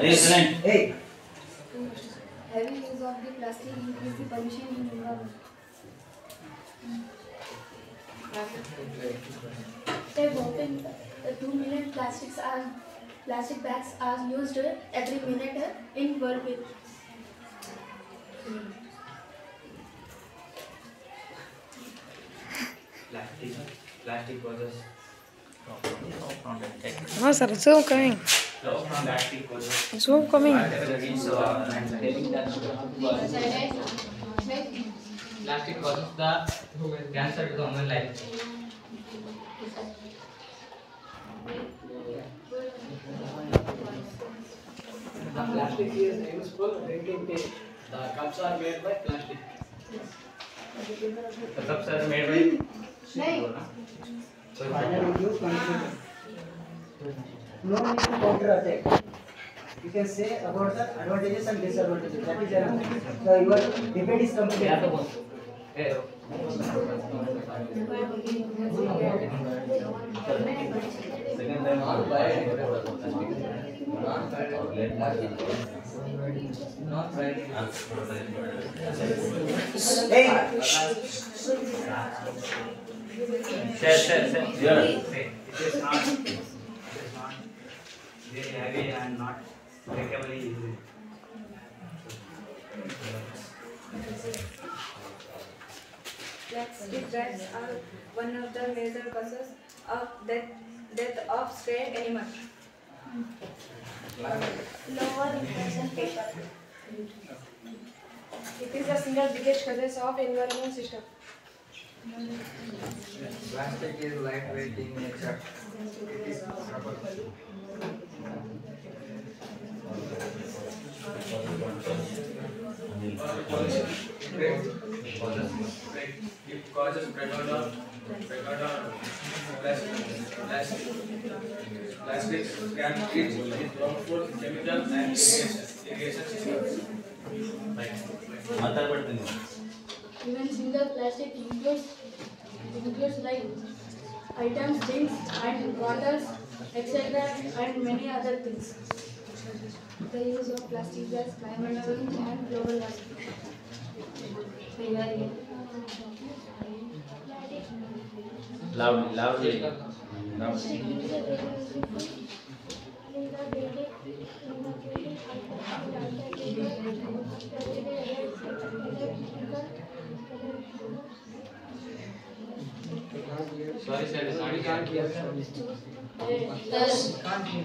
Excellent. Hey. Heavy use of the plastic increase the pollution in the environment. Say whopping 2 million plastic bags are used every minute in world with. Plastic causes. हाँ sir zoom coming. Plastic causes. Zoom coming. Plastic causes the cancer to the human life. The plastic is useful drinking tea. The cups are made by plastic. The cups are made by. Finally, you conclude. No need to counter attack. You can say about the advantages and disadvantages. That is enough. So your debate is complete. Hey. Sir. It is not very heavy and not breakable easily. Plastic bags are one of the major causes of death of stray animals. Lower impression paper. It is the single biggest causes of environment system. Plastic is lightweight in nature. It is rubber. It causes predator. Plastic can reach with harmful chemicals and irrigation systems. Even single plastic includes like items, drinks and bottles, etc. and many other things. The use of plastic gas, climate change and global warming. Loudly. Sorry, sir. We can't hear from this. Can't hear.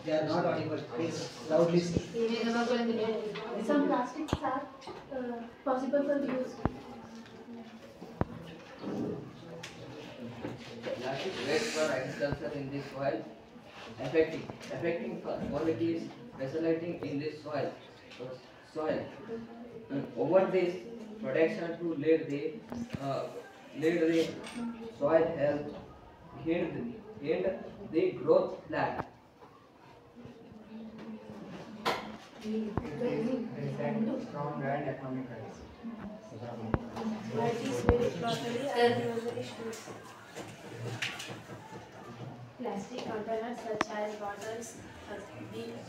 They are not audible. Please loudly speak. Some plastics are possible for use. Plastic waste for agriculture in the soil, affecting qualities resonating in the soil. Over this protection to lead the soil health, hind the growth plant. Strong and economic rights. Plastic containers such as bottles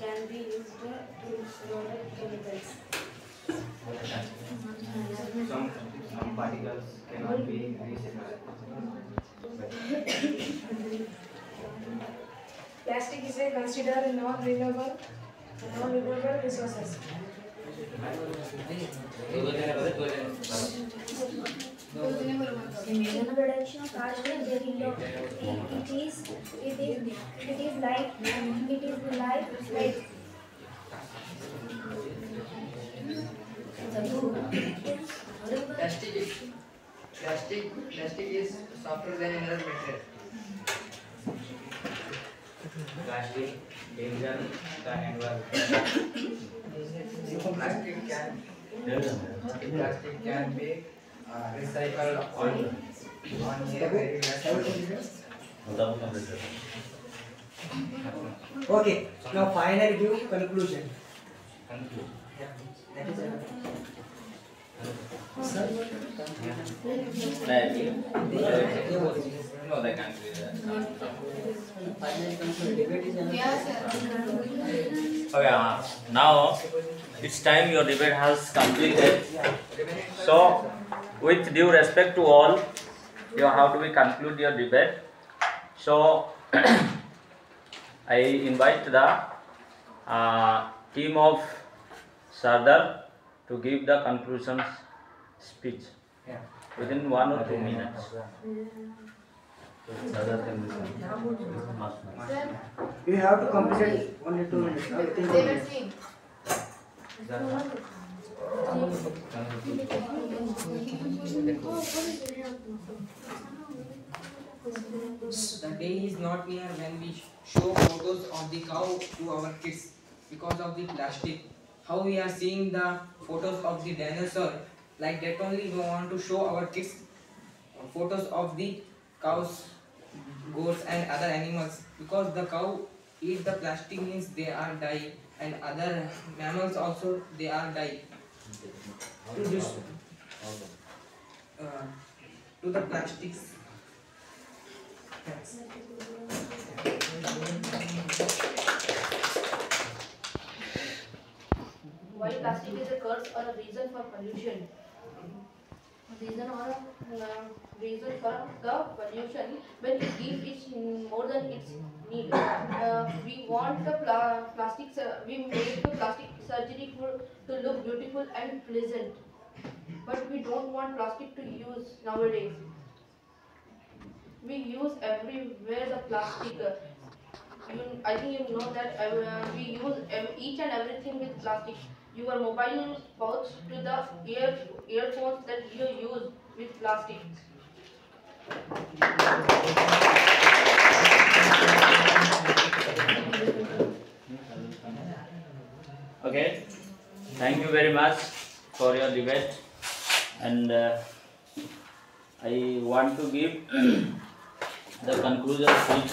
can be used to store chemicals. Some particles cannot be recycled. Plastic is considered non-renewable resources. In the production of plastic, very low. It is light. Plastic is softer than another material. Plastic danger the environment. Plastic can be recycled on a very less. Okay. Now final give conclusion. That is enough. Sir. No, they can't do that. Final conclusion. Debate is enough. Yes, sir. Okay, now it's time your debate has completed. So, with due respect to all, you have to conclude your debate. So, I invite the team of Sardar to give the conclusions speech within 1 or 2 minutes. You have to complete it only 2 minutes. Within 2 minutes. The day is not near when we show photos of the cow to our kids because of the plastic. How we are seeing the photos of the dinosaur, like that only we want to show our kids photos of the cows, goats and other animals, because the cow eat the plastic means they are dying, and other mammals also they are dying. To this, to the plastics. Thanks. Why plastic is a curse or a reason for pollution? Reason for the pollution when it gives it more than its need. We want the plastics. We make the plastic surgery to look beautiful and pleasant, but we don't want plastic to use nowadays. We use everywhere the plastic. I think you know that we use each and everything with plastic. Your mobile pouch to the earphones that you use with plastic. Okay, thank you very much for your debate, and I want to give the conclusion speech.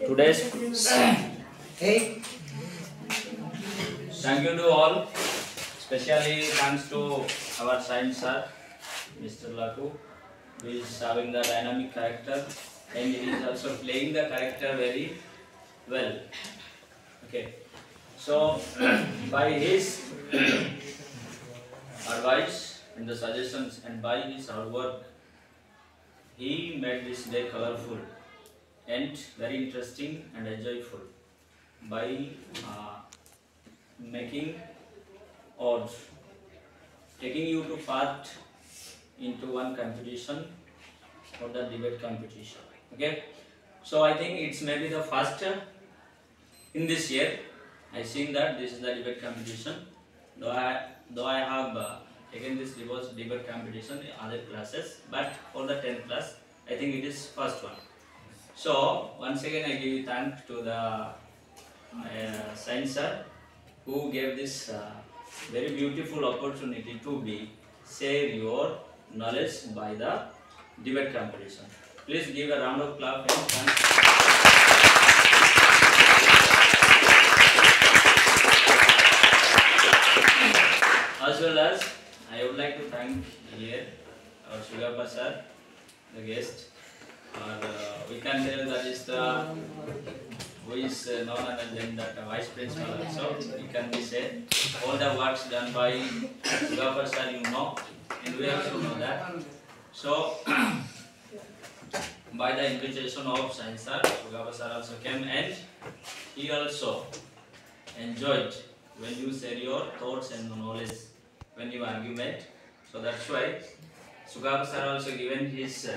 Today's thank you to all, especially thanks to our science sir, Mr. Laku, who is having the dynamic character and he is also playing the character very well. Okay, so by his advice and the suggestions and by his hard work, he made this day colorful and very interesting and enjoyable by making or taking you to part into one competition or the debate competition. Okay, so I think it's maybe the first in this year. I seen that this is the debate competition. Though I have taken this debate competition in other classes, but for the 10th class, I think it is first one. So once again I give thanks to the science sir who gave this very beautiful opportunity to be share your knowledge by the debate competition. Please give a round of applause and thanks. As well as I would like to thank here our Sugapa sir, the guest. We can tell that is the who is known as the vice principal also. We can be said all the works done by Sugapa sir, you know, and we also know that. So by the invitation of science sir, Sugapa sir also came and he also enjoyed when you share your thoughts and knowledge when you argument. So that's why Sugapa sir also given his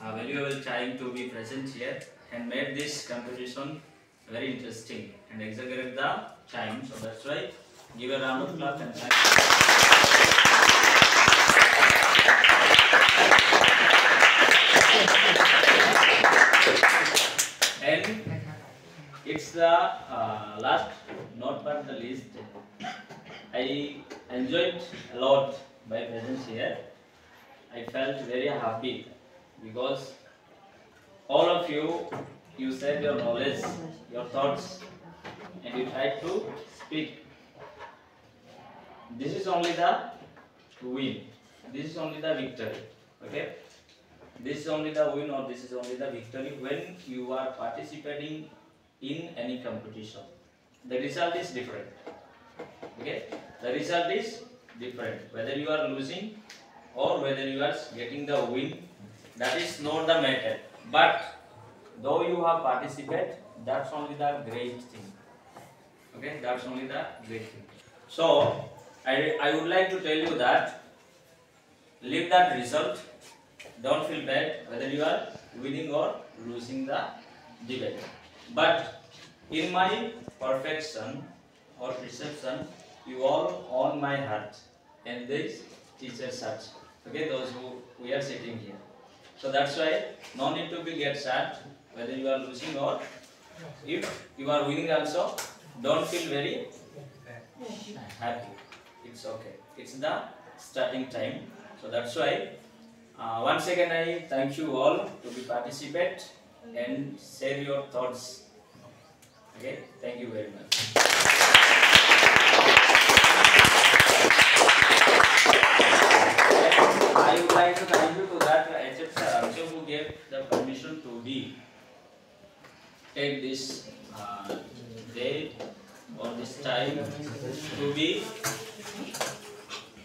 valuable time to be present here and made this competition very interesting and exaggerate the time. So that's why give a round of applause and thank you. And it's the last, not but the least. I enjoyed a lot by presence here. I felt very happy because all of you said your knowledge, your thoughts, and you tried to speak. This is only the win. This is only the victory. Okay? This is only the win or this is only the victory when you are participating in any competition. The result is different. Okay, the result is different. Whether you are losing or whether you are getting the win, that is not the matter. But though you have participated, that's only the great thing. Okay, that's only the great thing. So I would like to tell you that leave that result. Don't feel bad whether you are winning or losing the debate. But in my perfection or perception, you all own my heart and this teacher's heart. Okay, those who we are sitting here. So that's why no need to be get sad whether you are losing or if you are winning also. Don't feel very happy. It's okay. It's the starting time. So that's why once again I thank you all to be participate and share your thoughts. Okay, thank you very much. I would like to thank you to that HF sir also who gave the permission to be take this day or this time to be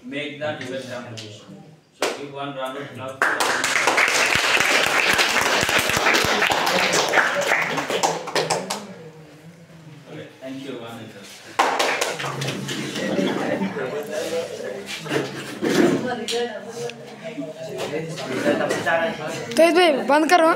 make the debate competition. So give one round of applause to okay, thank you one and तो भाई बंद करो।